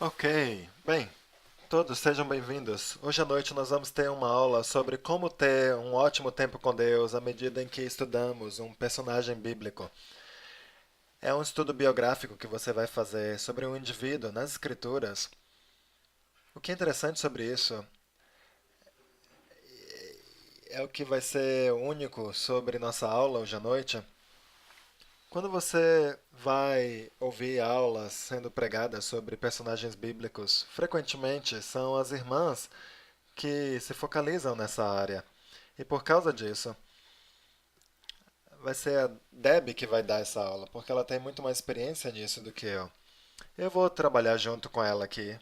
Ok, bem, todos sejam bem-vindos. Hoje à noite nós vamos ter uma aula sobre como ter um ótimo tempo com Deus à medida em que estudamos um personagem bíblico. É um estudo biográfico que você vai fazer sobre um indivíduo nas Escrituras. O que é interessante sobre isso é o que vai ser único sobre nossa aula hoje à noite. Quando você vai ouvir aulas sendo pregadas sobre personagens bíblicos, frequentemente são as irmãs que se focalizam nessa área. E por causa disso, vai ser a Deb que vai dar essa aula, porque ela tem muito mais experiência nisso do que eu. Eu vou trabalhar junto com ela aqui,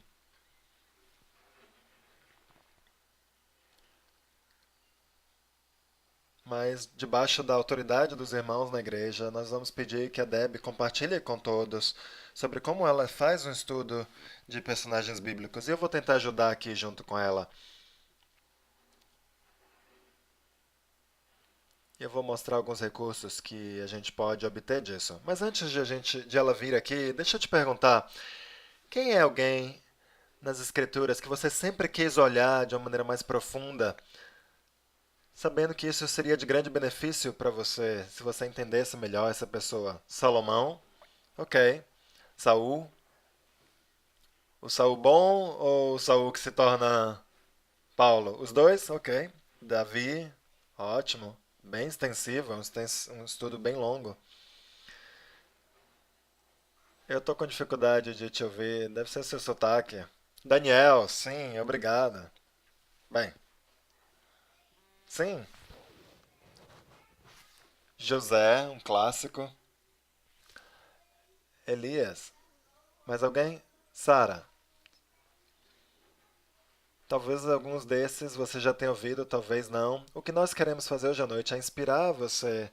mas debaixo da autoridade dos irmãos na igreja, nós vamos pedir que a Deb compartilhe com todos sobre como ela faz um estudo de personagens bíblicos. E eu vou tentar ajudar aqui junto com ela. Eu vou mostrar alguns recursos que a gente pode obter disso. Mas antes de ela vir aqui, deixa eu te perguntar, quem é alguém nas escrituras que você sempre quis olhar de uma maneira mais profunda, sabendo que isso seria de grande benefício para você, se você entendesse melhor essa pessoa? Salomão, ok. Saul, o Saul bom ou o Saul que se torna Paulo? Os dois, ok. Davi, ótimo. Bem extensivo, um estudo bem longo. Eu tô com dificuldade de te ouvir, deve ser seu sotaque. Daniel, sim, obrigado. Bem, sim. José, um clássico. Elias. Mais alguém? Sara. Talvez alguns desses você já tenha ouvido, talvez não. O que nós queremos fazer hoje à noite é inspirar você.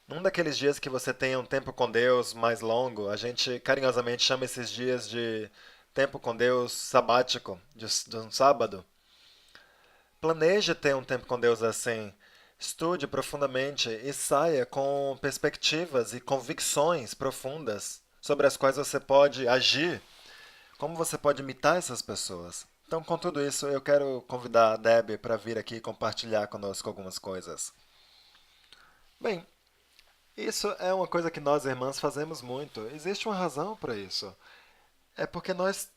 Num daqueles dias que você tenha um tempo com Deus mais longo, a gente carinhosamente chama esses dias de tempo com Deus sabático, de um sábado. Planeje ter um tempo com Deus assim. Estude profundamente e saia com perspectivas e convicções profundas sobre as quais você pode agir. Como você pode imitar essas pessoas? Então, com tudo isso, eu quero convidar a Deb para vir aqui compartilhar conosco algumas coisas. Bem, isso é uma coisa que nós irmãs fazemos muito. Existe uma razão para isso. É porque nós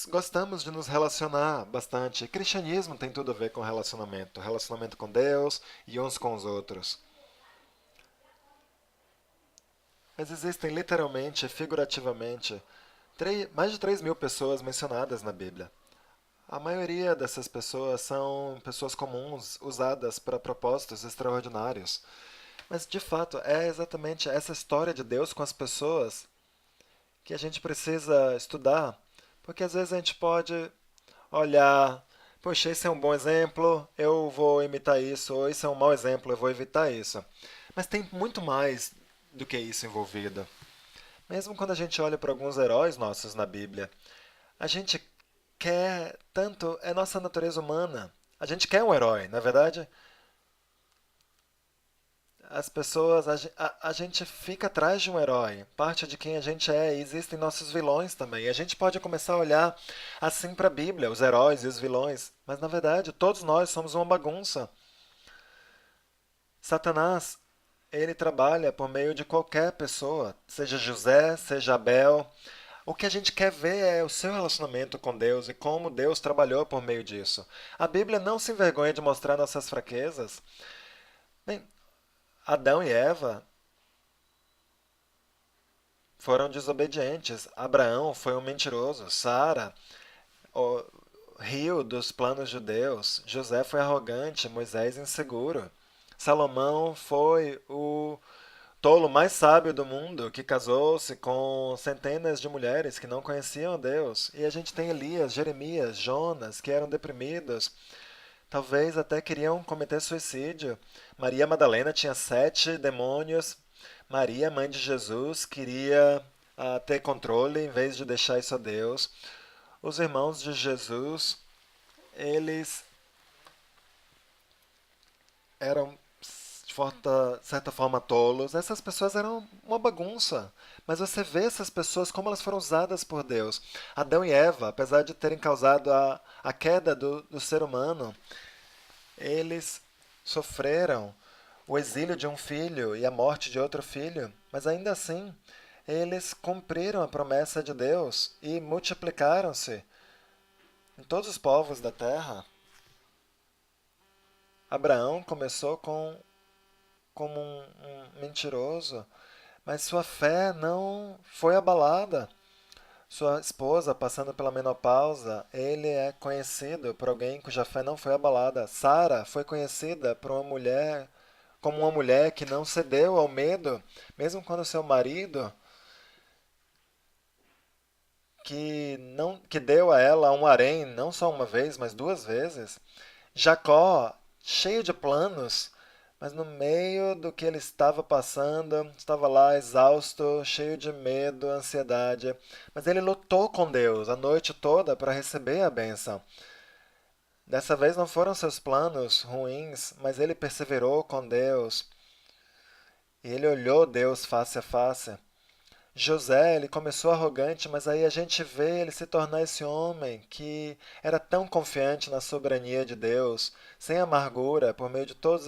gostamos de nos relacionar bastante. Cristianismo tem tudo a ver com relacionamento, relacionamento com Deus e uns com os outros. Mas existem literalmente, figurativamente, mais de 3 mil pessoas mencionadas na Bíblia. A maioria dessas pessoas são pessoas comuns, usadas para propósitos extraordinários. Mas, de fato, é exatamente essa história de Deus com as pessoas que a gente precisa estudar, porque às vezes a gente pode olhar, poxa, esse é um bom exemplo, eu vou imitar isso, ou esse é um mau exemplo, eu vou evitar isso. Mas tem muito mais do que isso envolvido. Mesmo quando a gente olha para alguns heróis nossos na Bíblia, a gente quer tanto, é nossa natureza humana. A gente quer um herói, na é verdade? As pessoas, a gente fica atrás de um herói, parte de quem a gente é, e existem nossos vilões também. E a gente pode começar a olhar assim para a Bíblia, os heróis e os vilões, mas na verdade todos nós somos uma bagunça. Satanás, ele trabalha por meio de qualquer pessoa, seja José, seja Abel. O que a gente quer ver é o seu relacionamento com Deus e como Deus trabalhou por meio disso. A Bíblia não se envergonha de mostrar nossas fraquezas. Bem, Adão e Eva foram desobedientes. Abraão foi um mentiroso. Sara riu dos planos de Deus. José foi arrogante. Moisés inseguro. Salomão foi o tolo mais sábio do mundo, que casou-se com centenas de mulheres que não conheciam Deus. E a gente tem Elias, Jeremias, Jonas, que eram deprimidos. Talvez até queriam cometer suicídio. Maria Madalena tinha 7 demônios. Maria, mãe de Jesus, queria ter controle em vez de deixar isso a Deus. Os irmãos de Jesus, eles eram certa forma tolos. Essas pessoas eram uma bagunça. Mas você vê essas pessoas como elas foram usadas por Deus. Adão e Eva, apesar de terem causado a queda do ser humano, eles sofreram o exílio de um filho e a morte de outro filho, mas ainda assim eles cumpriram a promessa de Deus e multiplicaram-se em todos os povos da terra. Abraão começou como um mentiroso, mas sua fé não foi abalada. Sua esposa, passando pela menopausa, ele é conhecido por alguém cuja fé não foi abalada. Sara foi conhecida por uma mulher como uma mulher que não cedeu ao medo, mesmo quando seu marido, que deu a ela um harém, não só uma vez, mas duas vezes. Jacó, cheio de planos, mas no meio do que ele estava passando, estava lá exausto, cheio de medo, ansiedade. Mas ele lutou com Deus a noite toda para receber a bênção. Dessa vez não foram seus planos ruins, mas ele perseverou com Deus. E ele olhou Deus face a face. José, ele começou arrogante, mas aí a gente vê ele se tornar esse homem que era tão confiante na soberania de Deus, sem amargura, por meio de todos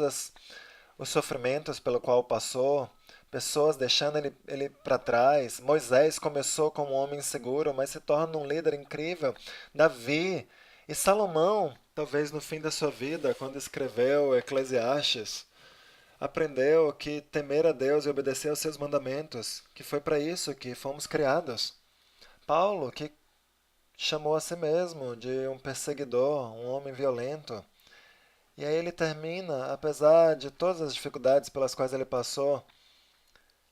os sofrimentos pelo qual passou, pessoas deixando ele para trás. Moisés começou como um homem inseguro, mas se torna um líder incrível. Davi e Salomão, talvez no fim da sua vida, quando escreveu Eclesiastes, aprendeu que temer a Deus e obedecer aos seus mandamentos, que foi para isso que fomos criados. Paulo, que chamou a si mesmo de um perseguidor, um homem violento. E aí ele termina, apesar de todas as dificuldades pelas quais ele passou,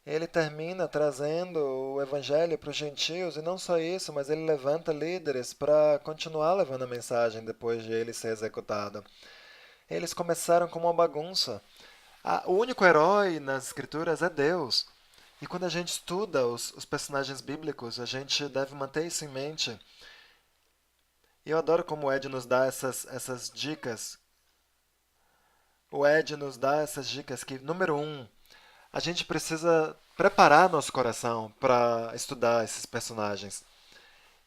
ele termina trazendo o evangelho para os gentios, e não só isso, mas ele levanta líderes para continuar levando a mensagem depois de ele ser executado. Eles começaram com uma bagunça. O único herói nas escrituras é Deus. E quando a gente estuda os personagens bíblicos, a gente deve manter isso em mente. E eu adoro como o Ed nos dá essas dicas. O Ed nos dá essas dicas que, número um, a gente precisa preparar nosso coração para estudar esses personagens.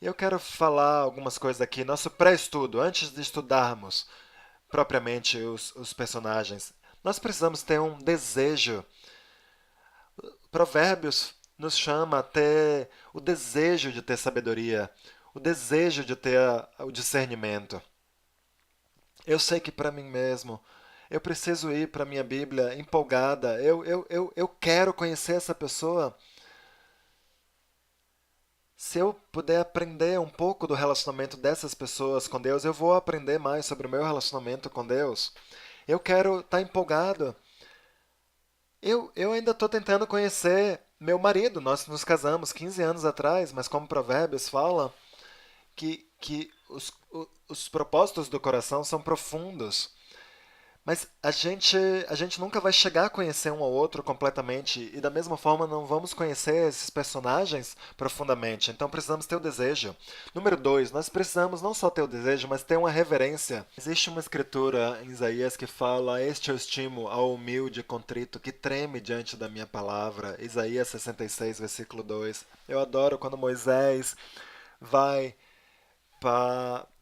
E eu quero falar algumas coisas aqui, nosso pré-estudo, antes de estudarmos propriamente os personagens. Nós precisamos ter um desejo. Provérbios nos chama a ter o desejo de ter sabedoria, o desejo de ter o discernimento. Eu sei que para mim mesmo, eu preciso ir para a minha Bíblia empolgada. Eu quero conhecer essa pessoa. Se eu puder aprender um pouco do relacionamento dessas pessoas com Deus, eu vou aprender mais sobre o meu relacionamento com Deus. Eu quero estar empolgado. Eu ainda estou tentando conhecer meu marido. Nós nos casamos 15 anos atrás, mas como Provérbios fala, que os propósitos do coração são profundos. Mas a gente nunca vai chegar a conhecer um ao outro completamente, e da mesma forma não vamos conhecer esses personagens profundamente. Então precisamos ter o desejo. Número dois, nós precisamos não só ter o desejo, mas ter uma reverência. Existe uma escritura em Isaías que fala: Este eu estimo ao humilde e contrito que treme diante da minha palavra. Isaías 66, versículo 2. Eu adoro quando Moisés vai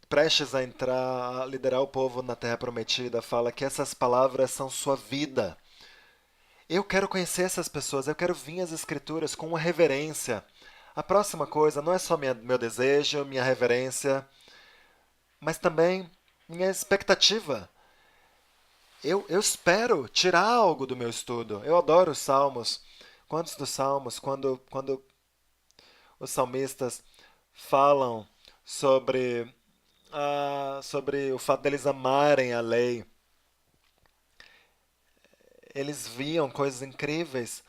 prestes a entrar, a liderar o povo na Terra Prometida, fala que essas palavras são sua vida. Eu quero conhecer essas pessoas, eu quero vir às Escrituras com uma reverência. A próxima coisa não é só meu desejo, minha reverência, mas também minha expectativa. Eu espero tirar algo do meu estudo. Eu adoro os salmos. Quantos dos salmos, quando os salmistas falam sobre sobre o fato deles amarem a lei. Eles viam coisas incríveis.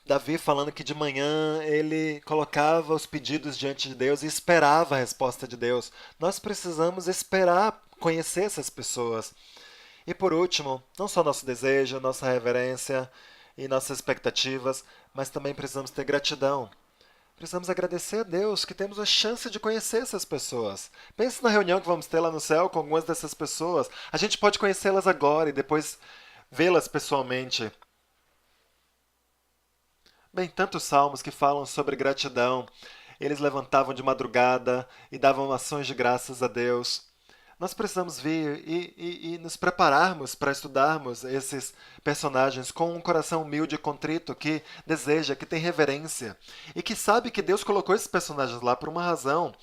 Davi falando que de manhã ele colocava os pedidos diante de Deus e esperava a resposta de Deus. Nós precisamos esperar conhecer essas pessoas. E por último, não só nosso desejo, nossa reverência e nossas expectativas, mas também precisamos ter gratidão. Precisamos agradecer a Deus que temos a chance de conhecer essas pessoas. Pense na reunião que vamos ter lá no céu com algumas dessas pessoas. A gente pode conhecê-las agora e depois vê-las pessoalmente. Bem, tantos salmos que falam sobre gratidão. Eles levantavam de madrugada e davam ações de graças a Deus. Nós precisamos vir e nos prepararmos para estudarmos esses personagens com um coração humilde e contrito que deseja, que tem reverência e que sabe que Deus colocou esses personagens lá por uma razão,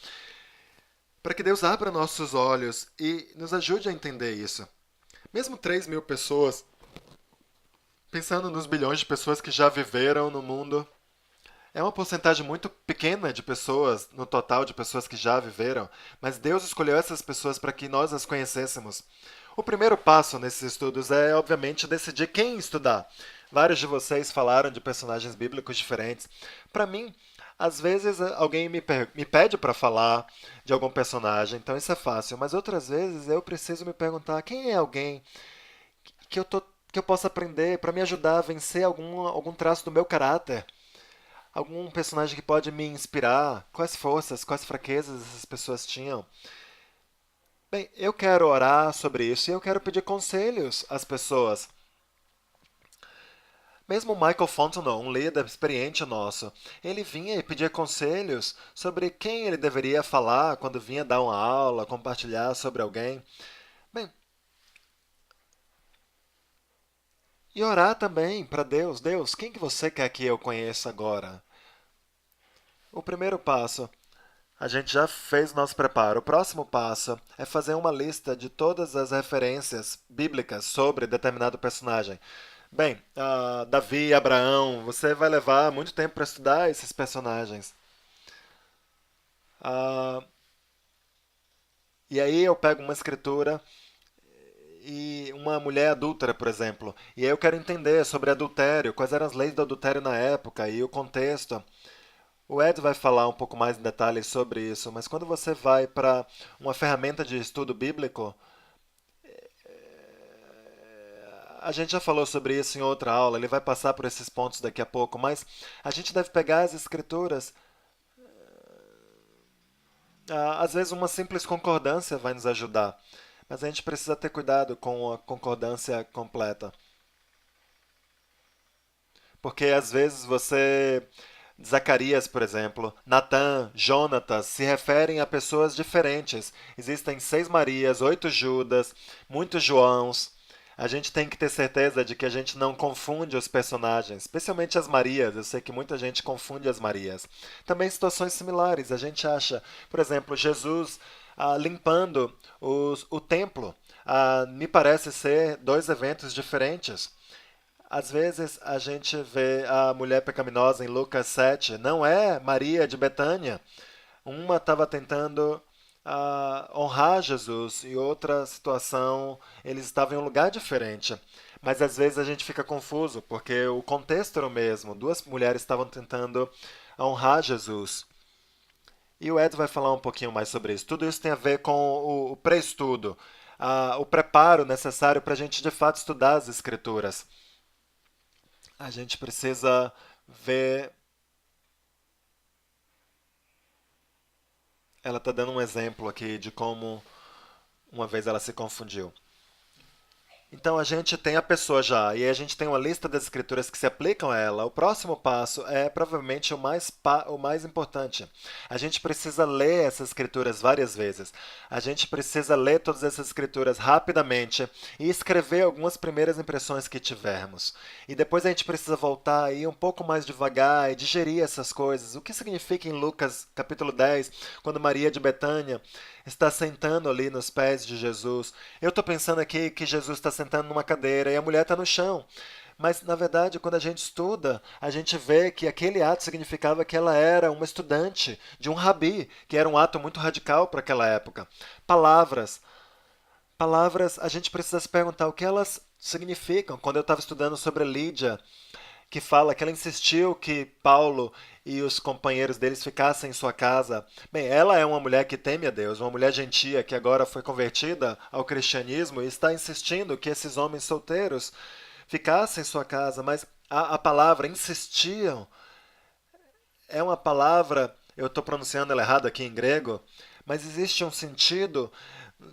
para que Deus abra nossos olhos e nos ajude a entender isso. Mesmo 3.000 pessoas, pensando nos bilhões de pessoas que já viveram no mundo, é uma porcentagem muito pequena de pessoas, no total de pessoas que já viveram, mas Deus escolheu essas pessoas para que nós as conhecêssemos. O primeiro passo nesses estudos é, obviamente, decidir quem estudar. Vários de vocês falaram de personagens bíblicos diferentes. Para mim, às vezes alguém me pede para falar de algum personagem, então isso é fácil, mas outras vezes eu preciso me perguntar quem é alguém que eu, tô, que eu possa aprender para me ajudar a vencer algum traço do meu caráter. Algum personagem que pode me inspirar? Quais forças, quais fraquezas essas pessoas tinham? Bem, eu quero orar sobre isso e eu quero pedir conselhos às pessoas. Mesmo Michael Fontenot, um líder experiente nosso, ele vinha e pedia conselhos sobre quem ele deveria falar quando vinha dar uma aula, compartilhar sobre alguém. Bem, e orar também para Deus. Deus, quem que você quer que eu conheça agora? O primeiro passo, a gente já fez nosso preparo. O próximo passo é fazer uma lista de todas as referências bíblicas sobre determinado personagem. Bem, Davi e Abraão, você vai levar muito tempo para estudar esses personagens. Ah, e aí eu pego uma escritura e uma mulher adúltera, por exemplo. E aí eu quero entender sobre adultério, quais eram as leis do adultério na época e o contexto. O Ed vai falar um pouco mais em detalhes sobre isso, mas quando você vai para uma ferramenta de estudo bíblico, a gente já falou sobre isso em outra aula, ele vai passar por esses pontos daqui a pouco, mas a gente deve pegar as escrituras. Às vezes, uma simples concordância vai nos ajudar, mas a gente precisa ter cuidado com a concordância completa, porque às vezes você Zacarias, por exemplo, Natã, Jonatas se referem a pessoas diferentes. Existem 6 Marias, 8 Judas, muitos Joãos. A gente tem que ter certeza de que a gente não confunde os personagens, especialmente as Marias. Eu sei que muita gente confunde as Marias. Também situações similares. A gente acha, por exemplo, Jesus limpando o templo. Me parece ser dois eventos diferentes. Às vezes a gente vê a mulher pecaminosa em Lucas 7, não é Maria de Betânia. Uma estava tentando honrar Jesus e outra situação eles estavam em um lugar diferente. Mas às vezes a gente fica confuso porque o contexto era o mesmo. Duas mulheres estavam tentando honrar Jesus. E o Ed vai falar um pouquinho mais sobre isso. Tudo isso tem a ver com o pré-estudo, o preparo necessário para a gente de fato estudar as escrituras. A gente precisa ver. Ela está dando um exemplo aqui de como uma vez ela se confundiu. Então a gente tem a pessoa já, e a gente tem uma lista das escrituras que se aplicam a ela. O próximo passo é provavelmente o mais importante. A gente precisa ler essas escrituras várias vezes. A gente precisa ler todas essas escrituras rapidamente e escrever algumas primeiras impressões que tivermos. E depois a gente precisa voltar e ir um pouco mais devagar e digerir essas coisas. O que significa em Lucas capítulo 10, quando Maria de Betânia está sentando ali nos pés de Jesus. Eu estou pensando aqui que Jesus está sentando numa cadeira e a mulher está no chão. Mas, na verdade, quando a gente estuda, a gente vê que aquele ato significava que ela era uma estudante de um rabi, que era um ato muito radical para aquela época. Palavras. Palavras, a gente precisa se perguntar o que elas significam. Quando eu estava estudando sobre Lídia, que fala que ela insistiu que Paulo e os companheiros deles ficassem em sua casa. Bem, ela é uma mulher que teme a Deus, uma mulher gentia que agora foi convertida ao cristianismo e está insistindo que esses homens solteiros ficassem em sua casa, mas a palavra insistiam é uma palavra, eu estou pronunciando ela errado aqui em grego, mas existe um sentido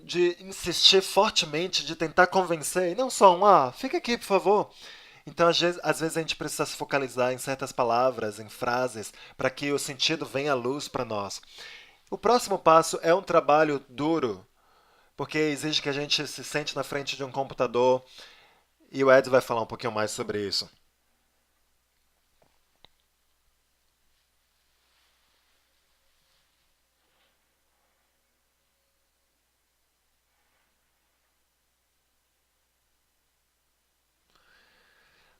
de insistir fortemente, de tentar convencer, e não só fica aqui, por favor. Então, às vezes a gente precisa se focalizar em certas palavras, em frases, para que o sentido venha à luz para nós. O próximo passo é um trabalho duro, porque exige que a gente se sente na frente de um computador, e o Ed vai falar um pouquinho mais sobre isso.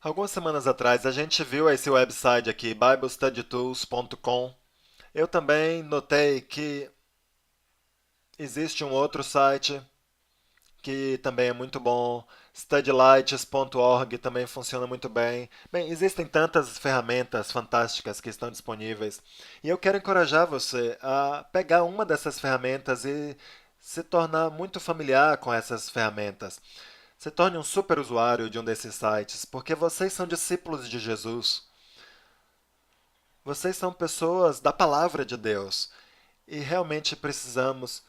Algumas semanas atrás a gente viu esse website aqui, biblestudytools.com. Eu também notei que existe um outro site que também é muito bom. Studylights.org também funciona muito bem. Bem, existem tantas ferramentas fantásticas que estão disponíveis. E eu quero encorajar você a pegar uma dessas ferramentas e se tornar muito familiar com essas ferramentas. Se torne um super usuário de um desses sites, porque vocês são discípulos de Jesus. Vocês são pessoas da palavra de Deus. E realmente precisamos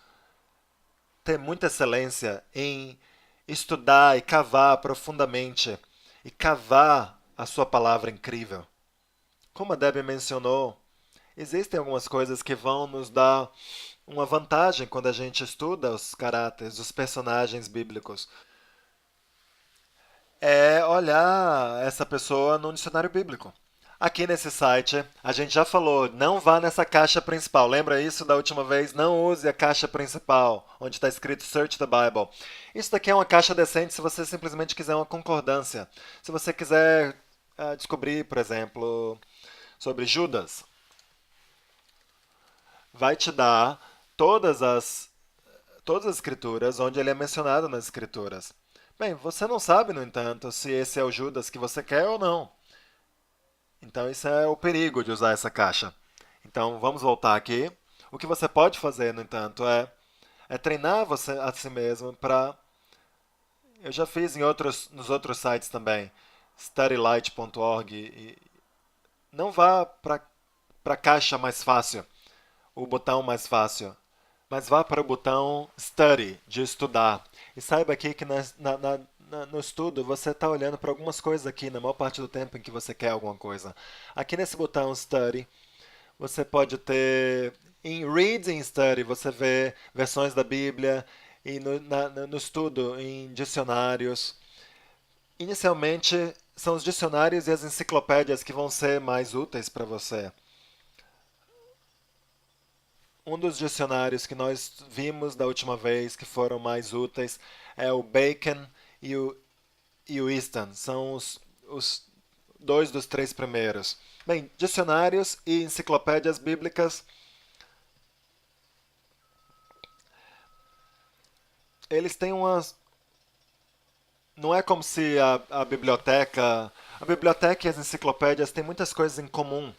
ter muita excelência em estudar e cavar profundamente e cavar a sua palavra incrível. Como a Debbie mencionou, existem algumas coisas que vão nos dar uma vantagem quando a gente estuda os caráteres, os personagens bíblicos. É olhar essa pessoa no dicionário bíblico. Aqui nesse site, a gente já falou, não vá nessa caixa principal. Lembra isso da última vez? Não use a caixa principal, onde está escrito Search the Bible. Isso daqui é uma caixa decente se você simplesmente quiser uma concordância. Se você quiser descobrir, por exemplo, sobre Judas, vai te dar todas as, todas as escrituras onde ele é mencionado nas escrituras. Bem, você não sabe, no entanto, se esse é o Judas que você quer ou não. Então, isso é o perigo de usar essa caixa. Então, vamos voltar aqui. O que você pode fazer, no entanto, é treinar você a si mesmo para. Eu já fiz nos outros sites também, studylight.org. E não vá para a caixa mais fácil, o botão mais fácil, mas vá para o botão Study, de estudar. E saiba aqui que no estudo você está olhando para algumas coisas aqui, na maior parte do tempo em que você quer alguma coisa. Aqui nesse botão Study, você pode ter. Em Reading Study, você vê versões da Bíblia, e no estudo, em dicionários. Inicialmente, são os dicionários e as enciclopédias que vão ser mais úteis para você. Um dos dicionários que nós vimos da última vez que foram mais úteis é o Bacon e o Easton. São os dois dos três primeiros. Bem, dicionários e enciclopédias bíblicas, eles têm umas. Não é como se a biblioteca. A biblioteca e as enciclopédias têm muitas coisas em comum.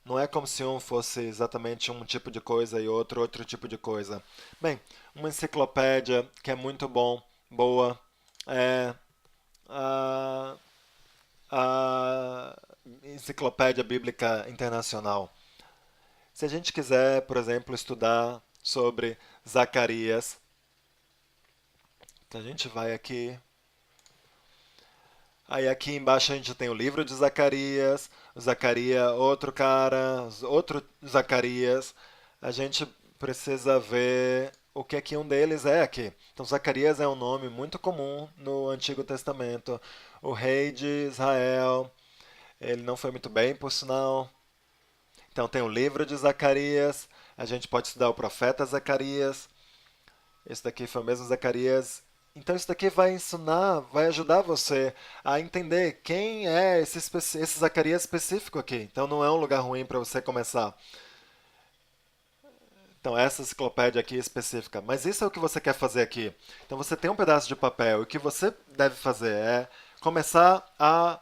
Não é como se um fosse exatamente um tipo de coisa e outro tipo de coisa. Bem, uma enciclopédia que é muito boa, é a, a Enciclopédia Bíblica Internacional. Se a gente quiser, por exemplo, estudar sobre Zacarias, então a gente vai aqui. Aí aqui embaixo a gente tem o livro de Zacarias, o Zacarias, outro cara, outro Zacarias. A gente precisa ver o que é que um deles é aqui. Então Zacarias é um nome muito comum no Antigo Testamento. O rei de Israel, ele não foi muito bem, por sinal. Então tem o livro de Zacarias, a gente pode estudar o profeta Zacarias. Esse daqui foi o mesmo Zacarias. Então isso daqui vai ensinar, vai ajudar você a entender quem é esse Zacarias específico aqui. Então não é um lugar ruim para você começar. Então essa enciclopédia aqui é específica. Mas isso é o que você quer fazer aqui. Então você tem um pedaço de papel. E o que você deve fazer é começar a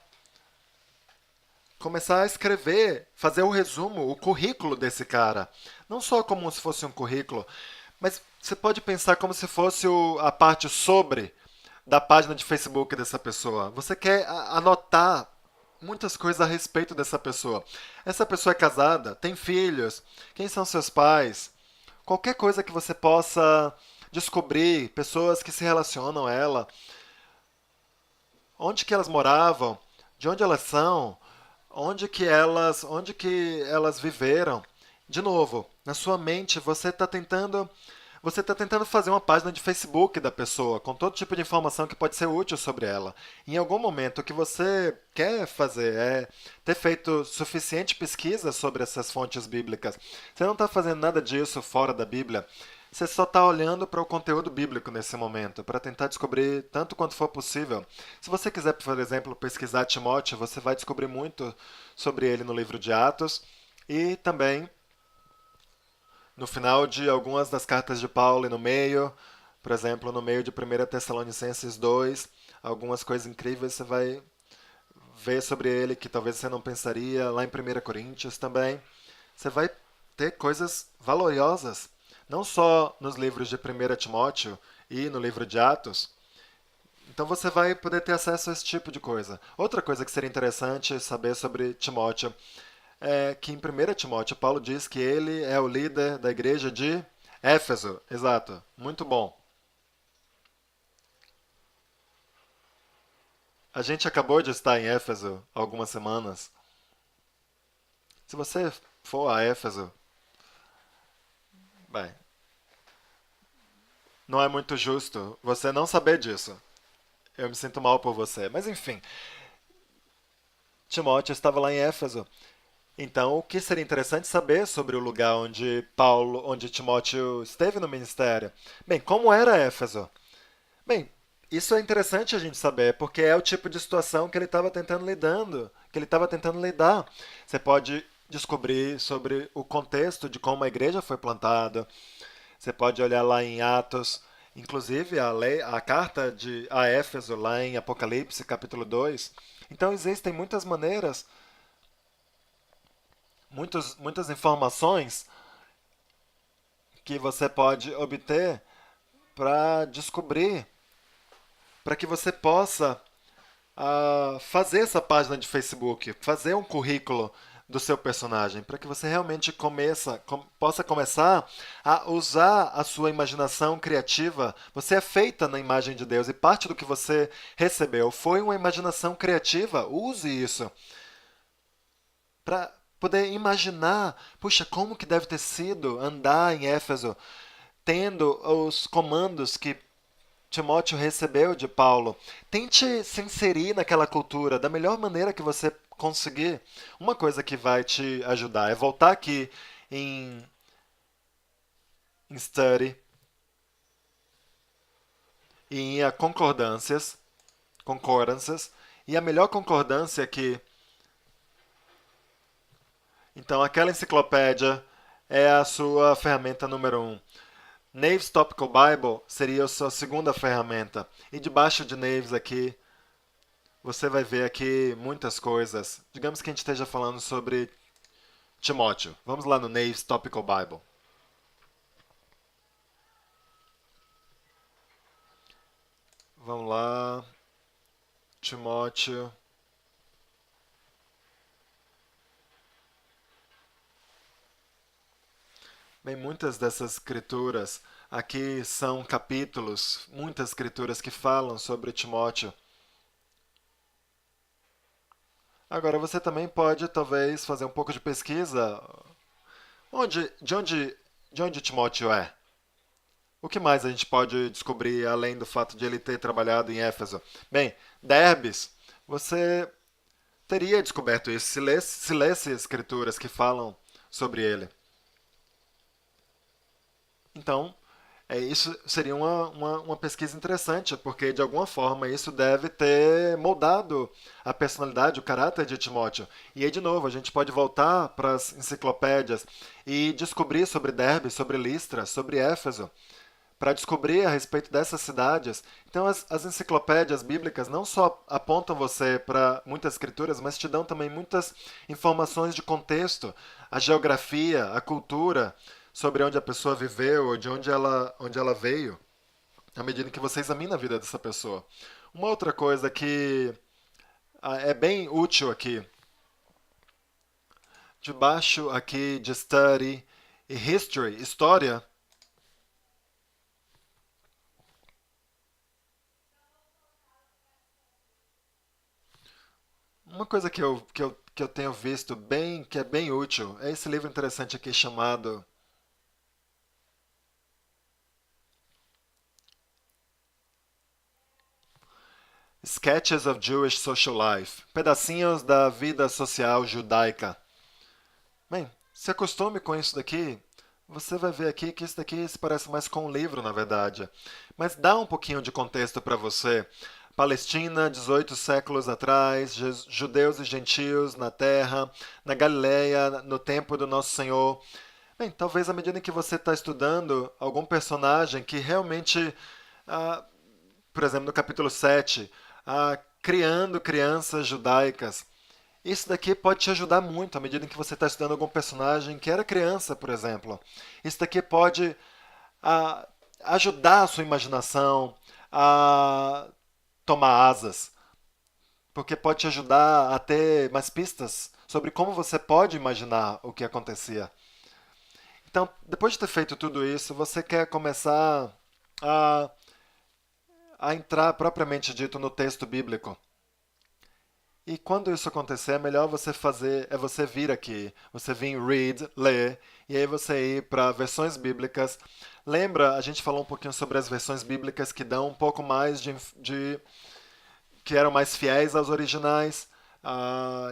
começar a escrever, fazer o resumo, o currículo desse cara. Não só como se fosse um currículo, mas você pode pensar como se fosse a parte sobre da página de Facebook dessa pessoa. Você quer anotar muitas coisas a respeito dessa pessoa. Essa pessoa é casada, tem filhos, quem são seus pais, qualquer coisa que você possa descobrir, pessoas que se relacionam a ela, onde que elas moravam, de onde elas são, onde que elas viveram. De novo, na sua mente você está tentando fazer uma página de Facebook da pessoa, com todo tipo de informação que pode ser útil sobre ela. Em algum momento, o que você quer fazer é ter feito suficiente pesquisa sobre essas fontes bíblicas. Você não está fazendo nada disso fora da Bíblia. Você só está olhando para o conteúdo bíblico nesse momento, para tentar descobrir tanto quanto for possível. Se você quiser, por exemplo, pesquisar Timóteo, você vai descobrir muito sobre ele no livro de Atos e também no final de algumas das cartas de Paulo e no meio, por exemplo, no meio de 1 Tessalonicenses 2, algumas coisas incríveis você vai ver sobre ele que talvez você não pensaria, lá em 1 Coríntios também. Você vai ter coisas valiosas, não só nos livros de 1 Timóteo e no livro de Atos. Então você vai poder ter acesso a esse tipo de coisa. Outra coisa que seria interessante saber sobre Timóteo é que em 1 Timóteo, Paulo diz que ele é o líder da igreja de Éfeso. Exato. Muito bom. A gente acabou de estar em Éfeso há algumas semanas. Se você for a Éfeso, bem, não é muito justo você não saber disso. Eu me sinto mal por você. Mas enfim, Timóteo estava lá em Éfeso. Então, o que seria interessante saber sobre o lugar onde Timóteo esteve no ministério? Bem, como era Éfeso? Bem, isso é interessante a gente saber, porque é o tipo de situação que ele estava tentando lidar. Você pode descobrir sobre o contexto de como a igreja foi plantada. Você pode olhar lá em Atos, inclusive a carta a Éfeso, lá em Apocalipse, capítulo 2. Então existem muitas maneiras, muitas informações que você pode obter para descobrir, para que você possa fazer essa página de Facebook, fazer um currículo do seu personagem, para que você realmente possa começar a usar a sua imaginação criativa. Você é feita na imagem de Deus e parte do que você recebeu foi uma imaginação criativa. Use isso para poder imaginar, puxa, como que deve ter sido andar em Éfeso, tendo os comandos que Timóteo recebeu de Paulo. Tente se inserir naquela cultura da melhor maneira que você conseguir. Uma coisa que vai te ajudar é voltar aqui em, em study e em concordâncias, e a melhor concordância aqui, então aquela enciclopédia é a sua ferramenta número um. Nave's Topical Bible seria a sua segunda ferramenta. E debaixo de Naves aqui, você vai ver aqui muitas coisas. Digamos que a gente esteja falando sobre Timóteo. Vamos lá no Nave's Topical Bible. Vamos lá. Timóteo. Bem, muitas dessas escrituras aqui são capítulos, muitas escrituras que falam sobre Timóteo. Agora você também pode talvez fazer um pouco de pesquisa. Onde, de onde, de onde Timóteo é? O que mais a gente pode descobrir além do fato de ele ter trabalhado em Éfeso? Bem, Derbes, você teria descoberto isso se lesse escrituras que falam sobre ele. Então, isso seria uma pesquisa interessante, porque de alguma forma isso deve ter moldado a personalidade, o caráter de Timóteo. E aí, de novo, a gente pode voltar para as enciclopédias e descobrir sobre Derbe, sobre Listra, sobre Éfeso, para descobrir a respeito dessas cidades. Então, as enciclopédias bíblicas não só apontam você para muitas escrituras, mas te dão também muitas informações de contexto, a geografia, a cultura, sobre onde a pessoa viveu ou de onde ela veio, à medida que você examina a vida dessa pessoa. Uma outra coisa que é bem útil aqui, debaixo aqui de study e history, história, Uma coisa que eu tenho visto bem, que é bem útil, é esse livro interessante aqui chamado Sketches of Jewish Social Life, pedacinhos da vida social judaica. Bem, se acostume com isso daqui, você vai ver aqui que isso daqui se parece mais com um livro, na verdade. Mas dá um pouquinho de contexto para você. Palestina, 18 séculos atrás, judeus e gentios na terra, na Galileia, no tempo do Nosso Senhor. Bem, talvez à medida que você está estudando algum personagem que realmente, ah, por exemplo, no capítulo 7, criando crianças judaicas. Isso daqui pode te ajudar muito à medida que você está estudando algum personagem que era criança, por exemplo. Isso daqui pode ah, ajudar a sua imaginação a tomar asas, porque pode te ajudar a ter mais pistas sobre como você pode imaginar o que acontecia. Então, depois de ter feito tudo isso, você quer começar a, a entrar propriamente dito no texto bíblico. E quando isso acontecer, é melhor você fazer, é você vir aqui, você vir read, ler, e aí você ir para versões bíblicas. Lembra, a gente falou um pouquinho sobre as versões bíblicas que dão um pouco mais que eram mais fiéis aos originais.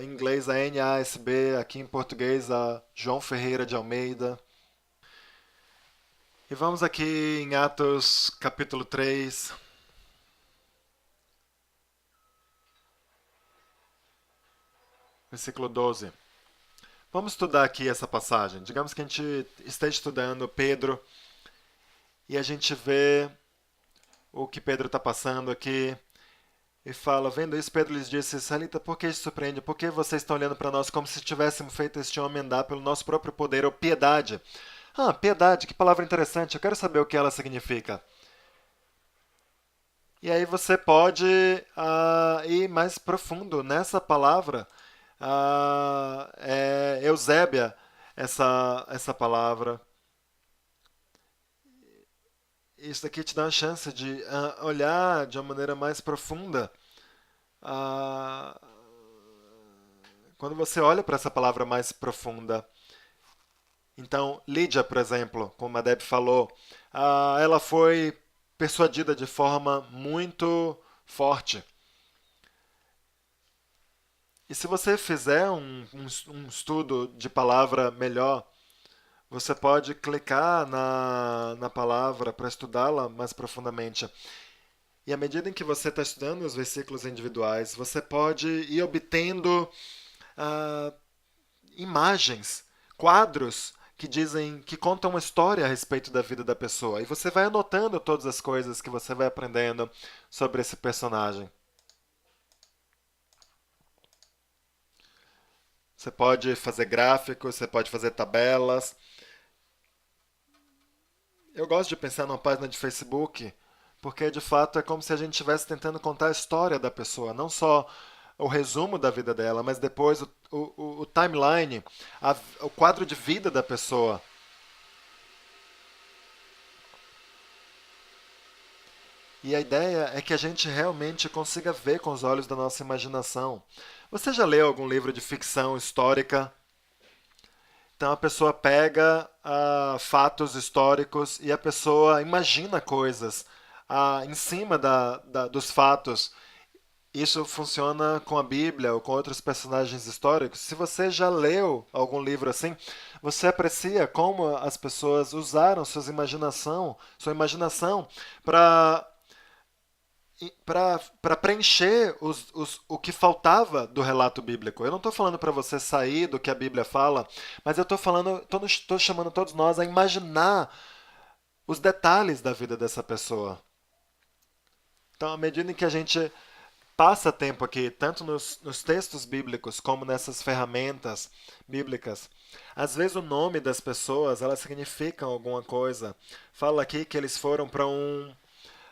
Em inglês a NASB, aqui em português a João Ferreira de Almeida. E vamos aqui em Atos capítulo 3, versículo 12. Vamos estudar aqui essa passagem. Digamos que a gente esteja estudando Pedro e a gente vê o que Pedro está passando aqui e fala: vendo isso, Pedro lhes disse: Israelita, por que isso surpreende? Por que vocês estão olhando para nós como se tivéssemos feito este homem andar pelo nosso próprio poder ou piedade? Piedade, que palavra interessante. Eu quero saber o que ela significa. E aí você pode ir mais profundo nessa palavra. É Eusébia, essa palavra. Isso aqui te dá uma chance de olhar de uma maneira mais profunda. Ah, quando você olha para essa palavra mais profunda. Então, Lídia, por exemplo, como a Deb falou, ela foi persuadida de forma muito forte. E se você fizer um estudo de palavra melhor, você pode clicar na palavra para estudá-la mais profundamente. E à medida em que você está estudando os versículos individuais, você pode ir obtendo ah, imagens, quadros que dizem, que contam uma história a respeito da vida da pessoa. E você vai anotando todas as coisas que você vai aprendendo sobre esse personagem. Você pode fazer gráficos, você pode fazer tabelas. Eu gosto de pensar numa página de Facebook, porque de fato é como se a gente estivesse tentando contar a história da pessoa, não só o resumo da vida dela, mas depois o timeline, o quadro de vida da pessoa. E a ideia é que a gente realmente consiga ver com os olhos da nossa imaginação. Você já leu algum livro de ficção histórica? Então a pessoa pega fatos históricos e a pessoa imagina coisas em cima dos fatos. Isso funciona com a Bíblia ou com outros personagens históricos. Se você já leu algum livro assim, você aprecia como as pessoas usaram sua imaginação para para preencher o que faltava do relato bíblico. Eu não estou falando para você sair do que a Bíblia fala, mas eu estou falando, estou chamando todos nós a imaginar os detalhes da vida dessa pessoa. Então, à medida em que a gente passa tempo aqui, tanto nos textos bíblicos como nessas ferramentas bíblicas, às vezes o nome das pessoas, elas significam alguma coisa. Fala aqui que eles foram para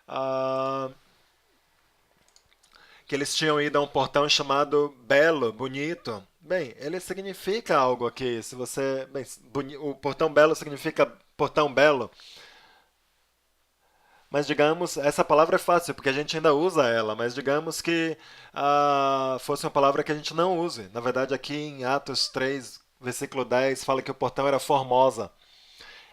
ah, que eles tinham ido a um portão chamado Belo, bonito. Bem, ele significa algo aqui. Se você, bem, o portão Belo significa portão belo. Mas digamos, essa palavra é fácil, porque a gente ainda usa ela, mas digamos que fosse uma palavra que a gente não use. Na verdade, aqui em Atos 3, versículo 10, fala que o portão era Formosa.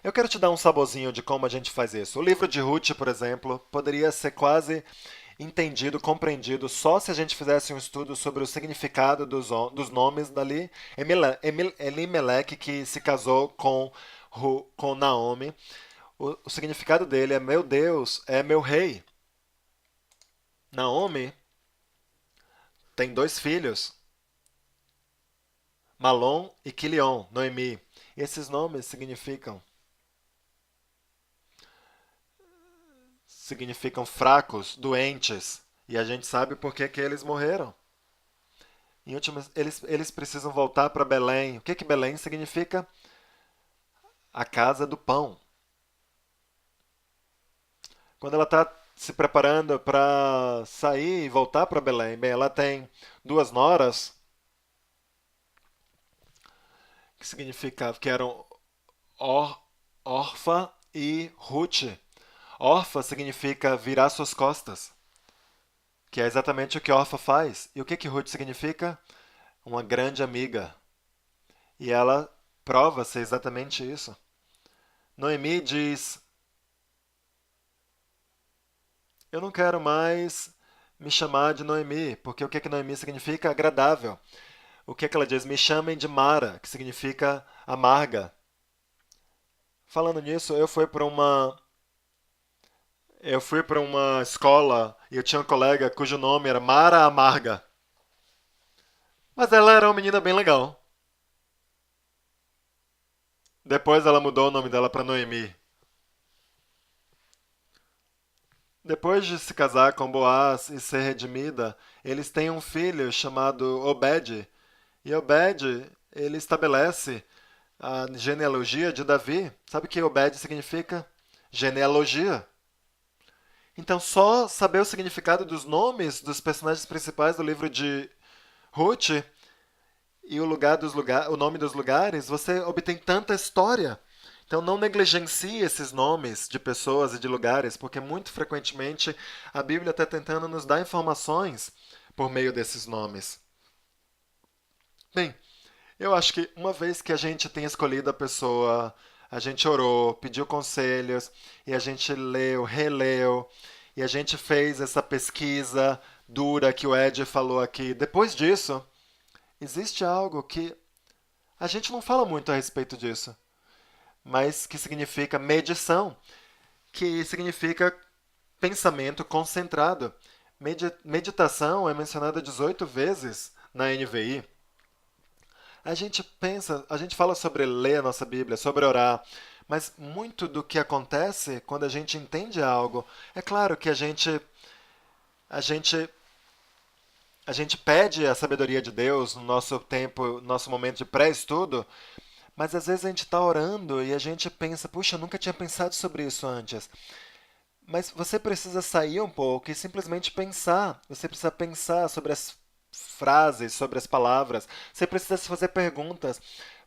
Eu quero te dar um saborzinho de como a gente faz isso. O livro de Ruth, por exemplo, poderia ser quase entendido, compreendido só se a gente fizesse um estudo sobre o significado dos nomes dali. Elimelech, que se casou com Naomi. O significado dele é: meu Deus, é meu rei. Naomi tem dois filhos, Malom e Quilion, Noemi. Esses nomes significam fracos, doentes. E a gente sabe por que que eles morreram. Em últimas, eles precisam voltar para Belém. O que que Belém significa? A casa do pão. Quando ela está se preparando para sair e voltar para Belém, bem, ela tem duas noras, que significava que eram Or, Orfa e Ruth. Orfa significa virar suas costas, que é exatamente o que Orfa faz. E o que que Ruth significa? Uma grande amiga. E ela prova ser exatamente isso. Noemi diz: eu não quero mais me chamar de Noemi, porque o que que Noemi significa? Agradável. O que que ela diz? Me chamem de Mara, que significa amarga. Falando nisso, eu fui para uma escola e eu tinha uma colega cujo nome era Mara Amarga. Mas ela era uma menina bem legal. Depois ela mudou o nome dela para Noemi. Depois de se casar com Boaz e ser redimida, eles têm um filho chamado Obed. E Obed, ele estabelece a genealogia de Davi. Sabe o que Obed significa? Genealogia. Então, só saber o significado dos nomes dos personagens principais do livro de Ruth e o nome dos lugares, você obtém tanta história. Então, não negligencie esses nomes de pessoas e de lugares, porque muito frequentemente a Bíblia está tentando nos dar informações por meio desses nomes. Bem, eu acho que uma vez que a gente tem escolhido a pessoa, a gente orou, pediu conselhos, e a gente leu, releu, e a gente fez essa pesquisa dura que o Ed falou aqui. Depois disso, existe algo que a gente não fala muito a respeito disso, mas que significa medição, que significa pensamento concentrado. Meditação é mencionada 18 vezes na NVI. A gente pensa, a gente fala sobre ler a nossa Bíblia, sobre orar, mas muito do que acontece quando a gente entende algo, é claro que a gente a gente pede a sabedoria de Deus no nosso tempo, no nosso momento de pré-estudo, mas às vezes a gente está orando e a gente pensa, puxa, eu nunca tinha pensado sobre isso antes. Mas você precisa sair um pouco e simplesmente pensar. Você precisa pensar sobre as frases, sobre as palavras. Você precisa se fazer perguntas.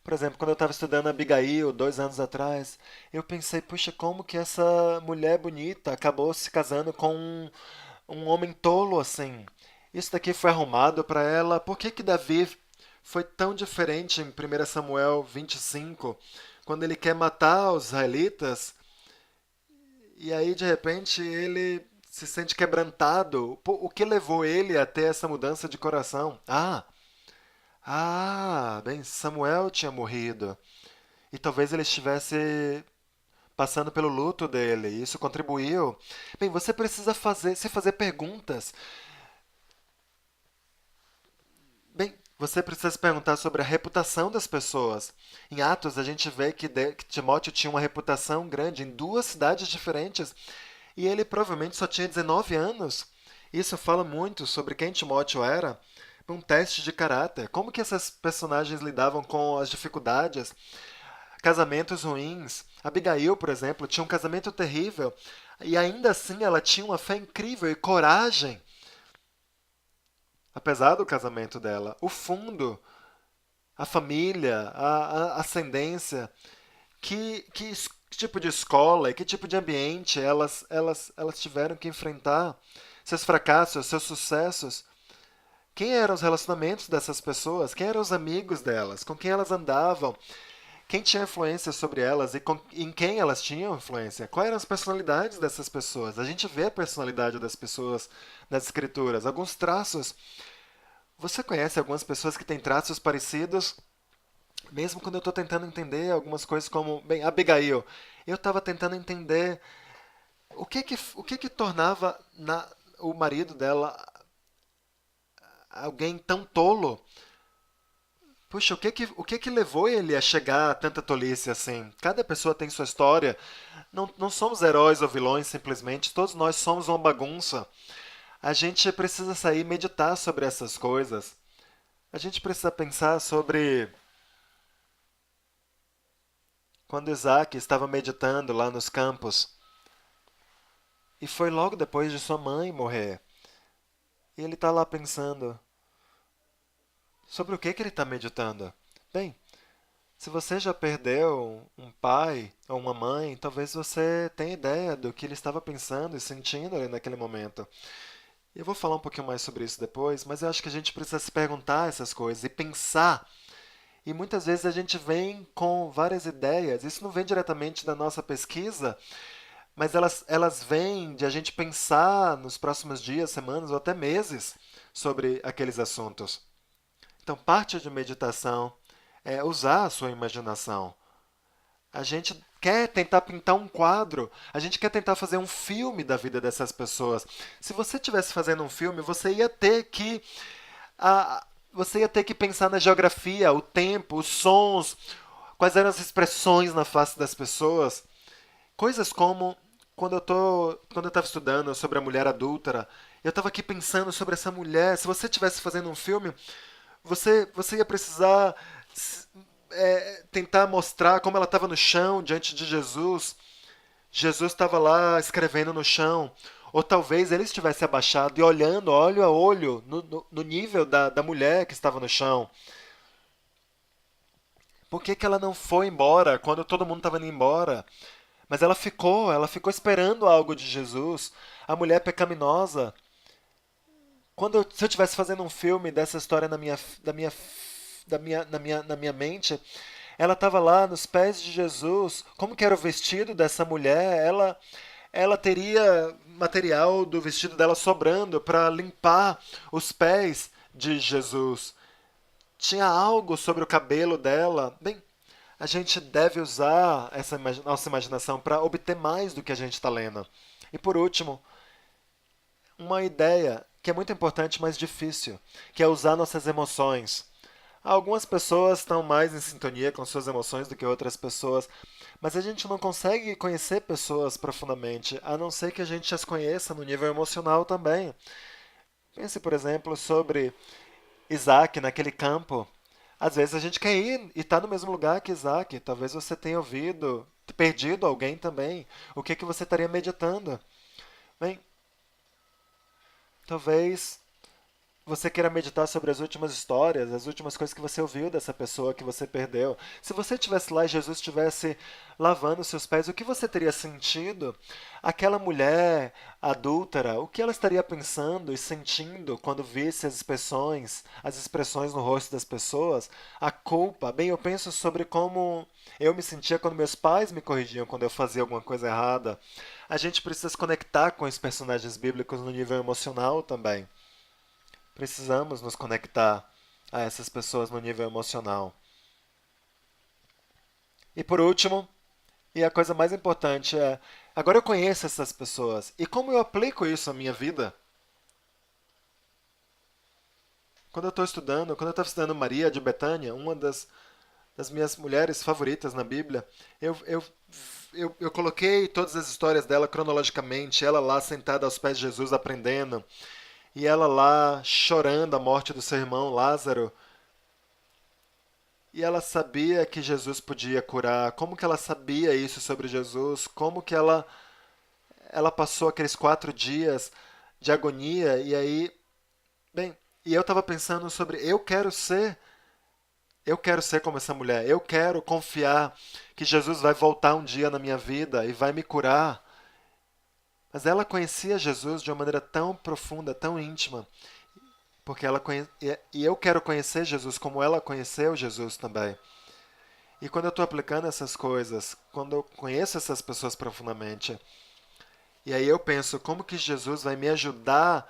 Por exemplo, quando eu estava estudando Abigail, 2 anos atrás, eu pensei, puxa, como que essa mulher bonita acabou se casando com um homem tolo assim? Isso daqui foi arrumado para ela. Por que que Davi foi tão diferente em 1 Samuel 25, quando ele quer matar os israelitas? E aí, de repente, ele se sente quebrantado. Pô, o que levou ele a ter essa mudança de coração? Bem, Samuel tinha morrido. E talvez ele estivesse passando pelo luto dele. E isso contribuiu. Bem, você precisa se fazer perguntas. Bem, você precisa se perguntar sobre a reputação das pessoas. Em Atos, a gente vê que Timóteo tinha uma reputação grande em duas cidades diferentes. E ele provavelmente só tinha 19 anos. Isso fala muito sobre quem Timóteo era. Um teste de caráter. Como que essas personagens lidavam com as dificuldades? Casamentos ruins. Abigail, por exemplo, tinha um casamento terrível. E ainda assim ela tinha uma fé incrível e coragem, apesar do casamento dela. O fundo, a família, a ascendência. Que que tipo de escola e que tipo de ambiente elas tiveram que enfrentar, seus fracassos, seus sucessos. Quem eram os relacionamentos dessas pessoas? Quem eram os amigos delas? Com quem elas andavam? Quem tinha influência sobre elas e em quem elas tinham influência? Quais eram as personalidades dessas pessoas? A gente vê a personalidade das pessoas nas escrituras, alguns traços. Você conhece algumas pessoas que têm traços parecidos? Mesmo quando eu estou tentando entender algumas coisas como, bem, Abigail, eu estava tentando entender o que que tornava o marido dela alguém tão tolo. Puxa, o que que levou ele a chegar a tanta tolice assim? Cada pessoa tem sua história. Não somos heróis ou vilões simplesmente. Todos nós somos uma bagunça. A gente precisa sair e meditar sobre essas coisas. A gente precisa pensar sobre quando Isaac estava meditando lá nos campos. E foi logo depois de sua mãe morrer. E ele está lá pensando sobre o que que ele está meditando. Bem, se você já perdeu um pai ou uma mãe, talvez você tenha ideia do que ele estava pensando e sentindo ali naquele momento. E eu vou falar um pouquinho mais sobre isso depois, mas eu acho que a gente precisa se perguntar essas coisas e pensar. E muitas vezes a gente vem com várias ideias. Isso não vem diretamente da nossa pesquisa, mas elas vêm de a gente pensar nos próximos dias, semanas ou até meses sobre aqueles assuntos. Então, parte de meditação é usar a sua imaginação. A gente quer tentar pintar um quadro, a gente quer tentar fazer um filme da vida dessas pessoas. Se você estivesse fazendo um filme, você ia ter que pensar na geografia, o tempo, os sons, quais eram as expressões na face das pessoas. Coisas como quando eu estava estudando sobre a mulher adúltera, eu estava aqui pensando sobre essa mulher. Se você estivesse fazendo um filme, você ia precisar tentar mostrar como ela estava no chão diante de Jesus. Jesus estava lá escrevendo no chão. Ou talvez ele estivesse abaixado e olhando olho a olho no nível da mulher que estava no chão. Por que que ela não foi embora quando todo mundo estava indo embora? Mas ela ficou esperando algo de Jesus. A mulher pecaminosa. Se eu estivesse fazendo um filme dessa história na minha mente, ela estava lá nos pés de Jesus. Como que era o vestido dessa mulher? Ela teria material do vestido dela sobrando para limpar os pés de Jesus. Tinha algo sobre o cabelo dela. Bem, a gente deve usar essa nossa imaginação para obter mais do que a gente está lendo. E por último, uma ideia que é muito importante, mas difícil, que é usar nossas emoções. Algumas pessoas estão mais em sintonia com suas emoções do que outras pessoas, mas a gente não consegue conhecer pessoas profundamente, a não ser que a gente as conheça no nível emocional também. Pense, por exemplo, sobre Isaac naquele campo. Às vezes a gente quer ir e está no mesmo lugar que Isaac. Talvez você tenha ouvido, perdido alguém também. O que que você estaria meditando? Bem, talvez você queira meditar sobre as últimas histórias, as últimas coisas que você ouviu dessa pessoa que você perdeu. Se você estivesse lá e Jesus estivesse lavando seus pés, o que você teria sentido? Aquela mulher adúltera, o que ela estaria pensando e sentindo quando visse as expressões no rosto das pessoas? A culpa. Bem, eu penso sobre como eu me sentia quando meus pais me corrigiam quando eu fazia alguma coisa errada. A gente precisa se conectar com os personagens bíblicos no nível emocional também. Precisamos nos conectar a essas pessoas no nível emocional. E por último, e a coisa mais importante é, agora eu conheço essas pessoas, e como eu aplico isso à minha vida? Quando eu estava estudando Maria de Betânia, uma das minhas mulheres favoritas na Bíblia, eu coloquei todas as histórias dela cronologicamente, ela lá sentada aos pés de Jesus aprendendo, e ela lá chorando a morte do seu irmão Lázaro. E ela sabia que Jesus podia curar. Como que ela sabia isso sobre Jesus? Como que ela passou aqueles 4 dias de agonia? E aí, bem, e eu estava pensando sobre eu quero ser Eu quero ser como essa mulher. Eu quero confiar que Jesus vai voltar um dia na minha vida e vai me curar. Mas ela conhecia Jesus de uma maneira tão profunda, tão íntima, porque e eu quero conhecer Jesus como ela conheceu Jesus também. E quando eu estou aplicando essas coisas, quando eu conheço essas pessoas profundamente, e aí eu penso como que Jesus vai me ajudar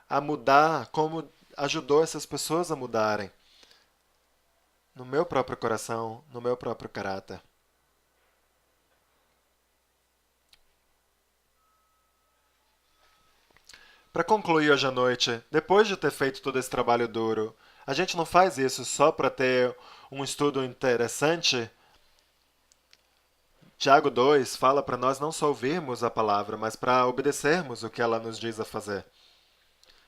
a mudar, como ajudou essas pessoas a mudarem no meu próprio coração, no meu próprio caráter. Para concluir hoje à noite, depois de ter feito todo esse trabalho duro, a gente não faz isso só para ter um estudo interessante. Tiago 2 fala para nós não só ouvirmos a palavra, mas para obedecermos o que ela nos diz a fazer.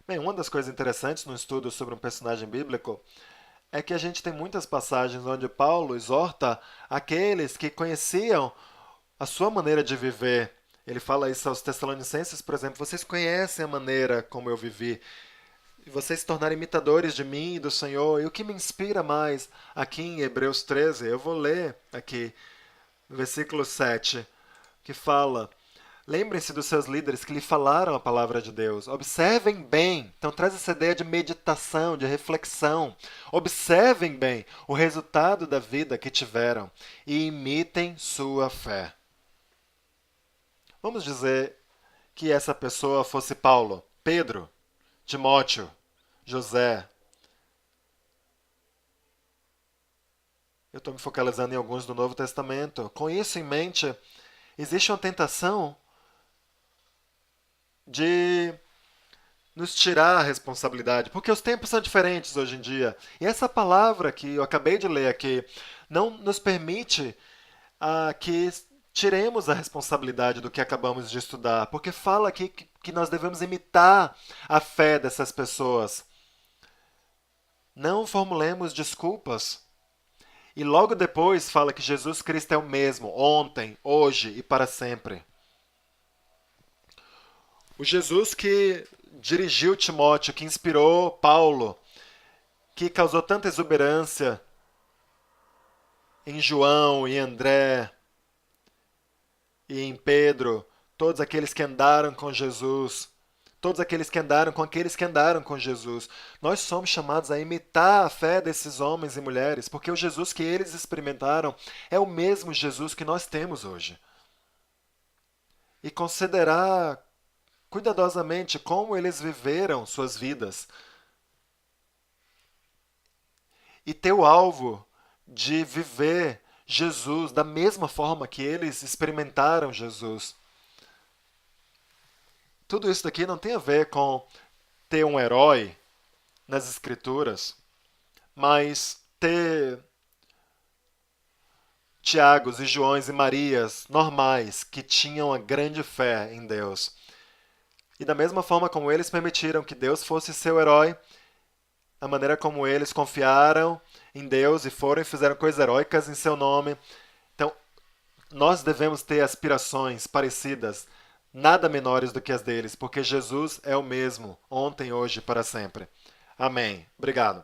Bem, uma das coisas interessantes no estudo sobre um personagem bíblico é que a gente tem muitas passagens onde Paulo exorta aqueles que conheciam a sua maneira de viver. Ele fala isso aos Tessalonicenses, por exemplo: vocês conhecem a maneira como eu vivi, e vocês se tornaram imitadores de mim e do Senhor. E o que me inspira mais aqui em Hebreus 13, eu vou ler aqui, no versículo 7, que fala: lembrem-se dos seus líderes que lhe falaram a palavra de Deus. Observem bem. Então traz essa ideia de meditação, de reflexão. Observem bem o resultado da vida que tiveram e imitem sua fé. Vamos dizer que essa pessoa fosse Paulo, Pedro, Timóteo, José. Eu estou me focalizando em alguns do Novo Testamento. Com isso em mente, existe uma tentação de nos tirar a responsabilidade, porque os tempos são diferentes hoje em dia. E essa palavra que eu acabei de ler aqui não nos permite que tiremos a responsabilidade do que acabamos de estudar, porque fala aqui que nós devemos imitar a fé dessas pessoas. Não formulemos desculpas. E logo depois fala que Jesus Cristo é o mesmo, ontem, hoje e para sempre. O Jesus que dirigiu Timóteo, que inspirou Paulo, que causou tanta exuberância em João e André e em Pedro, todos aqueles que andaram com Jesus, todos aqueles que andaram com aqueles que andaram com Jesus. Nós somos chamados a imitar a fé desses homens e mulheres, porque o Jesus que eles experimentaram é o mesmo Jesus que nós temos hoje. E considerar cuidadosamente como eles viveram suas vidas. E ter o alvo de viver Jesus da mesma forma que eles experimentaram Jesus. Tudo isso daqui não tem a ver com ter um herói nas escrituras, mas ter Tiagos e Joões e Marias normais que tinham a grande fé em Deus. E da mesma forma como eles permitiram que Deus fosse seu herói, a maneira como eles confiaram em Deus e foram e fizeram coisas heróicas em seu nome. Então, nós devemos ter aspirações parecidas, nada menores do que as deles, porque Jesus é o mesmo, ontem, hoje e para sempre. Amém. Obrigado.